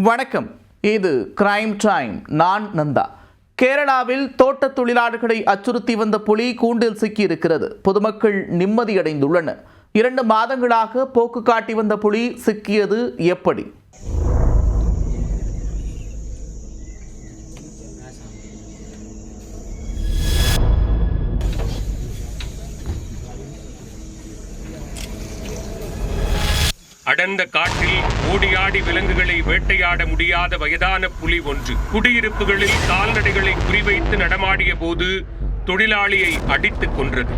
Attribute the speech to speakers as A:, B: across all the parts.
A: வணக்கம். இது crime time. நான் நந்தா. கேரளாவில் தோட்ட தொழிலாளர்களை அச்சுறுத்தி வந்த புலி கூண்டில் சிக்கியிருக்கிறது. பொதுமக்கள் நிம்மதியடைந்துள்ளனர். 2 மாதங்களாக போக்கு காட்டி வந்த புலி சிக்கியது எப்படி?
B: அடர்ந்த காட்டில் ஓடியாடி விலங்குகளை வேட்டையாட முடியாத வயதான புலி ஒன்று குடியிருப்புகளில் கால்நடைகளை குறிவைத்து நடமாடிய போது தொழிலாளியை அடித்துக் கொன்றது.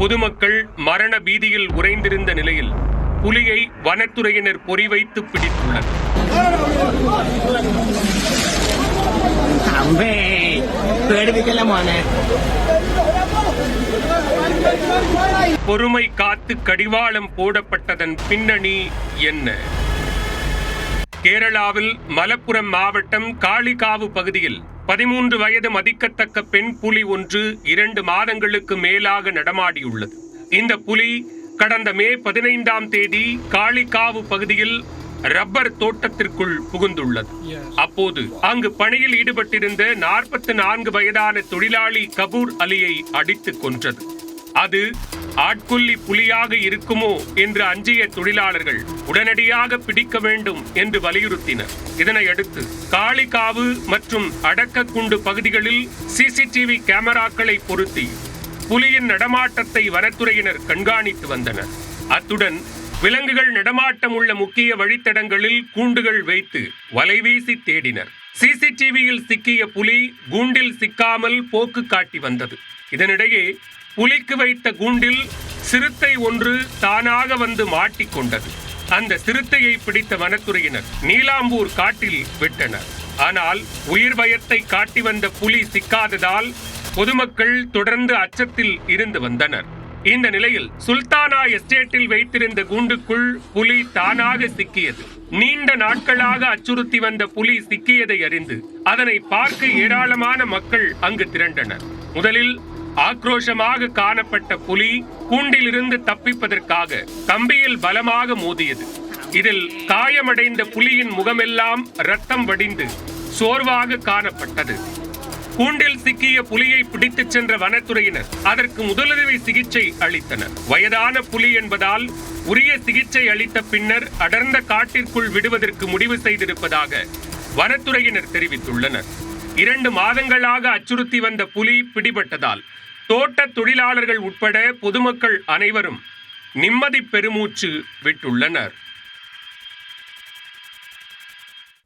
B: பொதுமக்கள் மரண பீதியில் உறைந்திருந்த நிலையில் புலியை வனத்துறையினர் பொறிவைத்து பிடித்துள்ளனர். பொறுமை காத்து கடிவாளம் போடப்பட்டதன் பின்னணி என்ன? கேரளாவில் மலப்புரம் மாவட்டம் காளிகாவு பகுதியில் 13 வயது மதிக்கத்தக்க பெண் புலி ஒன்று 2 மாதங்களுக்கு மேலாக நடமாடியுள்ளது. இந்த புலி கடந்த மே 15ஆம் தேதி காளிகாவு பகுதியில் ரப்பர் தோட்டத்திற்குள் புகுந்துள்ளது. அப்போது அங்கு பணியில் ஈடுபட்டிருந்த 44 வயதான தொழிலாளி கபூர் அலியை அடித்துக் கொன்றது. அது ஆட்கொல்லி புலியாக இருக்குமோ என்று அஞ்சிய தொழிலாளர்கள் உடனடியாக பிடிக்க வேண்டும் என்று வலியுறுத்தினர். இதனையடுத்து காளிகாவு மற்றும் அடக்கக்குண்டு பகுதிகளில் சிசிடிவி கேமராக்களை பொருத்தி புலியின் நடமாட்டத்தை வனத்துறையினர் கண்காணித்து வந்தனர். அத்துடன் விலங்குகள் நடமாட்டம் உள்ள முக்கிய வழித்தடங்களில் கூண்டுகள் வைத்து வலைவீசி தேடினர். சிசிடிவியில் சிக்கிய புலி கூண்டில் சிக்காமல் போக்கு காட்டி வந்தது. இதனிடையே புலிக்கு வைத்த கூண்டில் சிறுத்தை ஒன்று தானாக வந்து மாட்டிக்கொண்டது. அந்த சிறுத்தையை பிடித்த வனத்துறையினர் நீலாம்பூர் காட்டில் விட்டனர். ஆனால் உயிர் பயத்தை காட்டி வந்த புலி சிக்காததால் பொதுமக்கள் தொடர்ந்து அச்சத்தில் இருந்து வந்தனர். இந்த நிலையில் சுல்தானா எஸ்டேட்டில் வைத்திருந்த கூண்டுக்குள் புலி தானாக சிக்கியது. நீண்ட நாட்களாக அச்சுறுத்தி வந்த புலி சிக்கியதை அறிந்து அதனை பார்க்க ஏராளமான மக்கள் அங்கு திரண்டனர். முதலில் ஆக்ரோஷமாக காணப்பட்ட புலி கூண்டிலிருந்து தப்பிப்பதற்காக கம்பியில் பலமாக மோதியது. இதில் காயமடைந்த புலியின் முகமெல்லாம் ரத்தம் வடிந்து சோர்வாக காணப்பட்டது. கூண்டில் சிக்கிய புலியை பிடித்துச் சென்ற வனத்துறையினர் அதற்கு முதலுதவி சிகிச்சை அளித்தனர். வயதான புலி என்பதால் உரிய சிகிச்சை அளித்த பின்னர் அடர்ந்த காட்டிற்குள் விடுவதற்கு முடிவு செய்திருப்பதாக வனத்துறையினர் தெரிவித்துள்ளனர். 2 மாதங்களாக அச்சுறுத்தி வந்த புலி பிடிபட்டதால் தோட்ட தொழிலாளர்கள் உட்பட பொதுமக்கள் அனைவரும் நிம்மதி பெருமூச்சு விட்டுள்ளனர்.